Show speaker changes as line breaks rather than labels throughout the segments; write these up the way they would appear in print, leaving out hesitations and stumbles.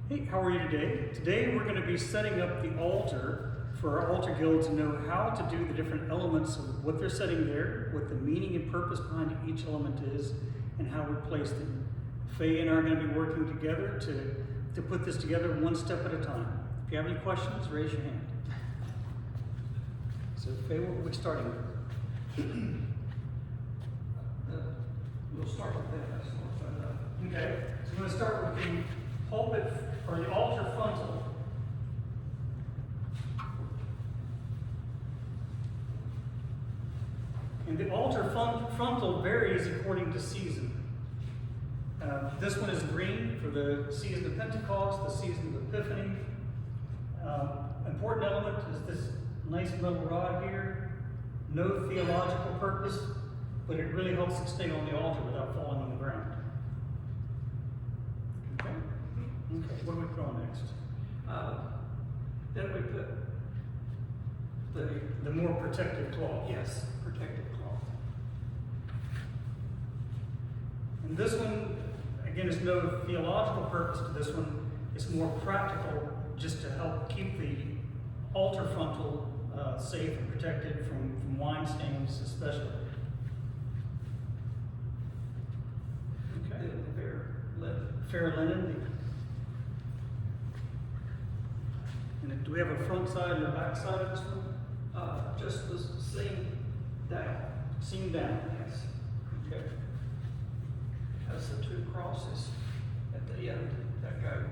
Hey, how are you today? Today we're going to be setting up the altar for our altar guild to know how to do the different elements of what they're setting there, what the meaning and purpose behind each element is, and how we place them. Faye and I are going to be working together to put this together one step at a time. If you have any questions, raise your hand. So Faye, what are we starting with?
We'll start with that. That's more fun.
Okay, so I'm going to start with the pulpit or the altar frontal. And the altar frontal varies according to season. This one is green for the season of Pentecost, the season of Epiphany. Important element is this nice metal rod here. No theological purpose, but it really helps it stay on the altar without falling on the ground. Okay? Okay, what do we put on next?
Then we put
The more protective cloth.
yes, protective cloth.
And this one, again, is no theological purpose to this one. It's more practical, just to help keep the altar frontal safe and protected from wine stains, especially. Okay.
Then the fair linen.
Fair linen. And do we have a front side and a back side of this one?
Just the seam down.
Seam down.
Yes.
Okay.
Has the two crosses at the end that go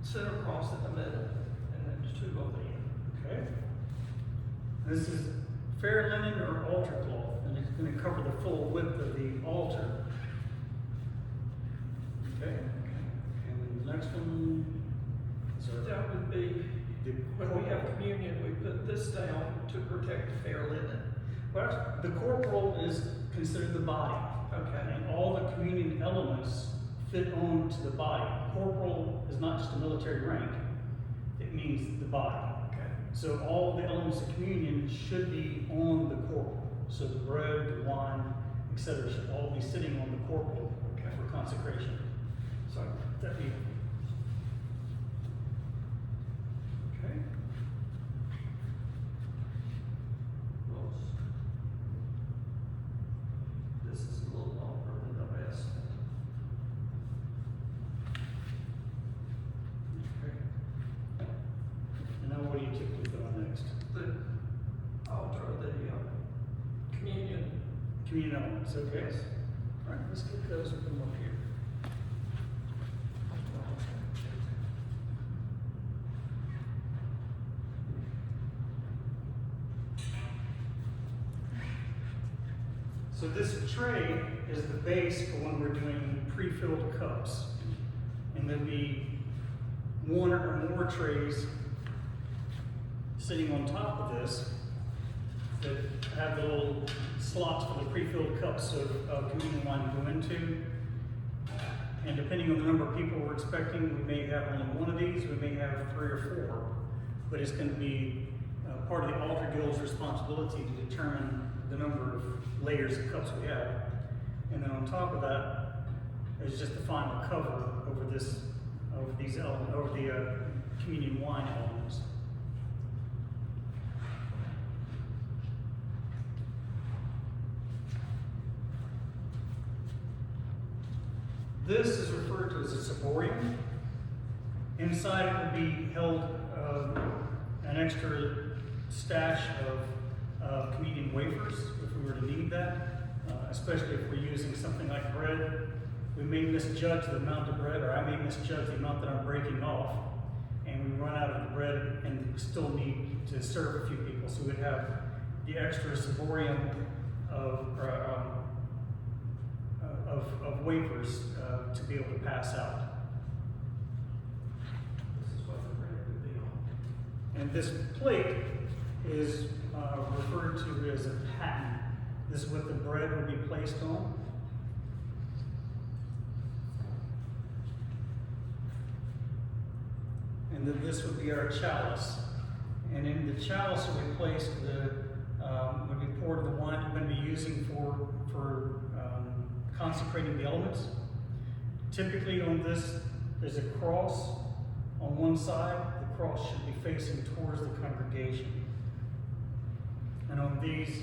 center cross in the middle, and then two on the end.
Okay. This is fair linen or altar cloth, and it's going to cover the full width of the altar. Okay. And the next one is our
That would be, when we have communion, we put this down to protect the fair linen.
well, the corporal is considered the body.
Okay.
And all the communion elements fit onto the body. Corporal is not just a military rank, it means the body.
Okay.
So all the elements of communion should be on the corporal. So the bread, the wine, etc. should all be sitting on the corporal for consecration.
So,
That'd be okay.
this is a little longer than the rest.
Okay. And now what do you typically put on next?
The altar, the communion.
Communion elements, okay.
Yes.
All right, let's get those and put them up here. So this tray is the base for when we're doing pre-filled cups. And there'll be one or more trays sitting on top of this that have the little slots for the pre-filled cups so communion wine to go into. And depending on the number of people we're expecting, we may have only one of these, we may have 3 or 4. But it's going to be part of the altar guild's responsibility to determine the number of layers of cups we have. And then on top of that is just the final cover over this, over these elements, over the communion wine elements. This is referred to as a ciborium. Inside it would be held an extra stash of communion wafers if we were to need that, especially if we're using something like bread. We may misjudge the amount of bread, or I may misjudge the amount that I'm breaking off, and we run out of the bread and still need to serve a few people. So we'd have the extra ciborium of wafers to be able to pass out.
This is what the bread would be on.
And this plate is referred to as a paten. This is what the bread would be placed on. And then this would be our chalice. And in the chalice will be placed would be poured the wine we're going to be using for consecrating the elements. Typically on this there's a cross on one side, the cross should be facing towards the congregation. And on these,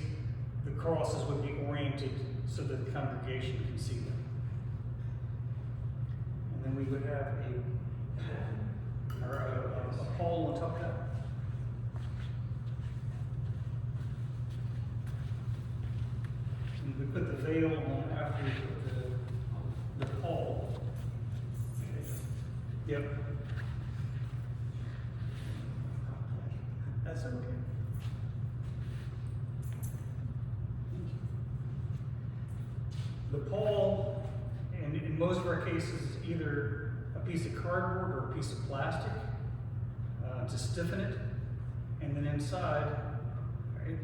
the crosses would be oriented so that the congregation can see them. And then we would have a pole on top of that. And we put the veil on after we put the pole. Yep. That's okay. The pole, in most of our cases, is either a piece of cardboard or a piece of plastic to stiffen it. And then inside,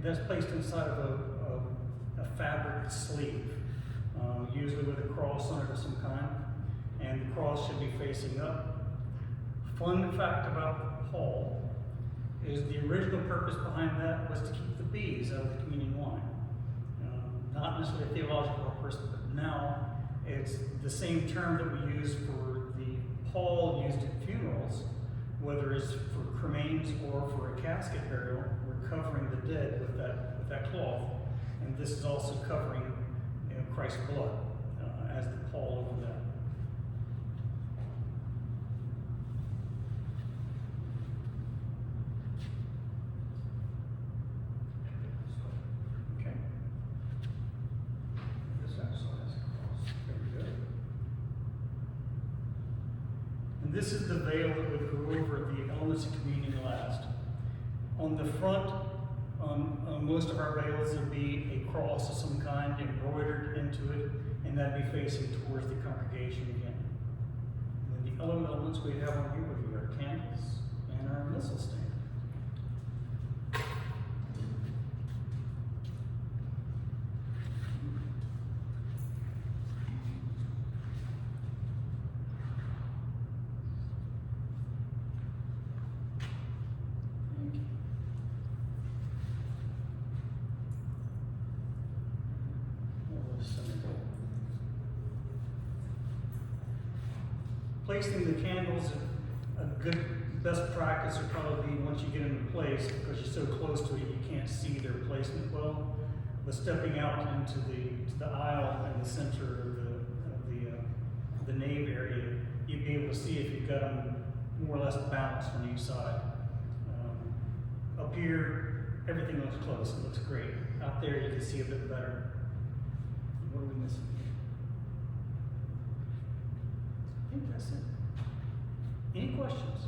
that's placed inside of a fabric sleeve, usually with a cross on it of some kind. And the cross should be facing up. Fun fact about the pole is the original purpose behind that was to keep the bees out of the communion wine. Not necessarily a theological purpose, but now it's the same term that we use for the pall used at funerals, whether it's for cremains or for a casket burial. We're covering the dead with that cloth, and this is also covering Christ's blood as the pall over that. Okay.
This actually has a cross.
Very good. And this is the veil that would go over the elements of communion last. On the front, on most of our veils, there'd be a cross of some kind embroidered into it, and that'd be facing towards the congregation again. And then the other elements we have on here would be our candles and our missal stand. Placing the candles, a good best practice would probably be once you get them in place, because you're so close to it, you can't see their placement well. But stepping out into the aisle in the center of the nave area, you'd be able to see if you've got them more or less balanced on each side. Up here, everything looks close. It looks great. Out there, you can see a bit better. What are we missing? I think that's it. Any questions?